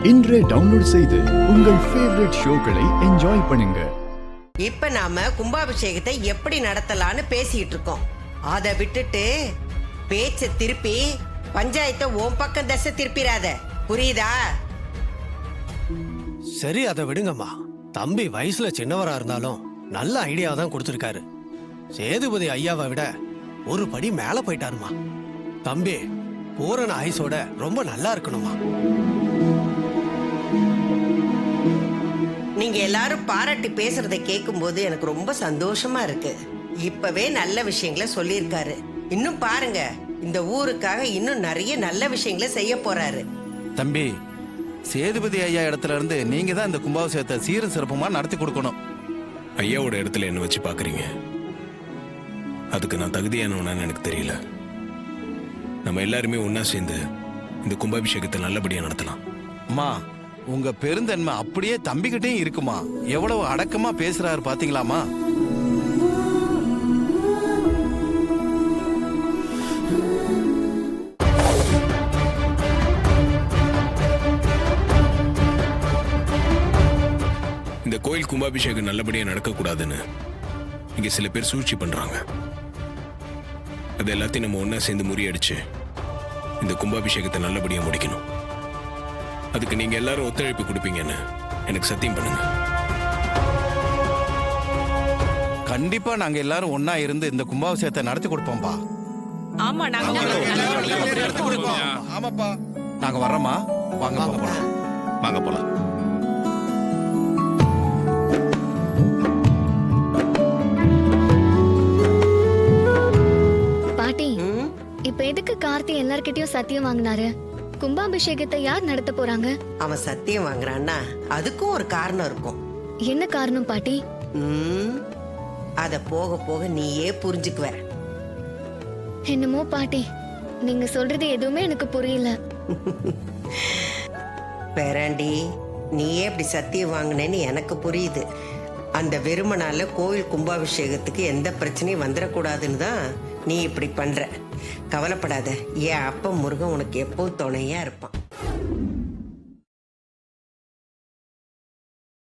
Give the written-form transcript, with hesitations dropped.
இன்றே டவுன்லோட் செய்து உங்கள் ஃபேவரட் ஷோக்களை என்ஜாய் பண்ணுங்க. இப்ப நாம கும்பாபிஷேகத்தை எப்படி நடத்தலாம்னு பேசிட்டு இருக்கோம். அதை விட்டுட்டு பேச்ச திருப்பி பஞ்சாயத்தை உன் பக்கம் தசை திருப்பிடாத, புரியுதா? சரி, அதை விடுங்கம்மா. தம்பி வயசுல சின்னவரா இருந்தாலும் நல்ல ஐடியா தான் கொடுத்திருக்காரு. சேதுபதி ஐயாவை விட ஒரு படி மேல போயிட்டாருமா. தம்பி பூரண ஆயுசோட ரொம்ப நல்லா இருக்கணுமா. நீங்க எல்லாரும் பாராட்டி பேசுறதை கேட்கும் போது எனக்கு ரொம்ப சந்தோஷமா இருக்கு. இப்பவே நல்ல விஷயங்களை சொல்லியிருக்காரு. இன்னும் பாருங்க, இந்த ஊருக்காக இன்னும் நிறைய நல்ல விஷயங்களை செய்ய போறாரு. தம்பி, சேதுபதி ஐயா இடத்துல இருந்து நீங்க தான் இந்த கும்பாபிஷேகத்தை சீரும் சிறப்புமா நடத்தி கொடுக்கணும். ஐயாவோட இடத்துல என்ன வச்சு பாக்குறீங்க? அதுக்கு நான் தகுதியானவனான்னு எனக்கு தெரியல. நம்ம எல்லாருமே ஒன்னா சேர்ந்து இந்த கும்பாபிஷேகத்தை நல்லபடியா நடத்தலாம். அம்மா, உங்க பெருந்தன்மை அப்படியே தம்பிக்கிட்டையும் இருக்குமா. எவ்வளவு அடக்கமா பேசுறாரு பாத்தீங்களாமா. இந்த கோயில் கும்பாபிஷேகம் நல்லபடியா நடக்கக்கூடாதுன்னு இங்க சில பேர் சூழ்ச்சி பண்றாங்க. அது எல்லாத்தையும் நம்ம ஒன்னா சேர்ந்து முறியடிச்சு இந்த கும்பாபிஷேகத்தை நல்லபடியா முடிக்கணும். அதுக்கு நீங்க எல்லாரும் ஒத்துழைப்பு கொடுப்பீங்கன்னு எனக்கு சத்தியம் பண்ணுங்க. கண்டிப்பா நாங்க எல்லாரும் ஒன்னா இருந்து இந்த கும்பாபிஷேகத்தை நடத்தி கொடுப்போம்பா. ஆமா, ஆமாப்பா, நாங்க வர்றோமா. வாங்க போலாம். வாங்க போலாம். பாட்டி, இப்ப எதுக்கு கார்த்தி எல்லார்கிட்டயும் சத்தியம் வாங்கினாரு? கும்பாபிஷேகத்தை யார் நடத்த போறாங்க? அவன் சத்தியம் வாங்குறான்னா அதுக்கும் ஒரு காரணம் இருக்கும். என்ன காரணம் பாட்டி? அத போக போக நீயே புரிஞ்சுக்குவ. என்னமோ பாட்டி, நீங்க சொல்றது எதுவுமே எனக்கு புரியல. பேராண்டி, நீயே இப்படி சத்தியம் வாங்கினேன்னு எனக்கு புரியுது. அந்த வெறுமனால கோவில் கும்பாபிஷேகத்துக்கு எந்த பிரச்சனையும் வந்துடக்கூடாதுன்னு தான் நீ இப்படி பண்ற. கவலைப்படாத, என் அப்பா முருகன் உனக்கு எப்பவும் துணையா இருப்பான்.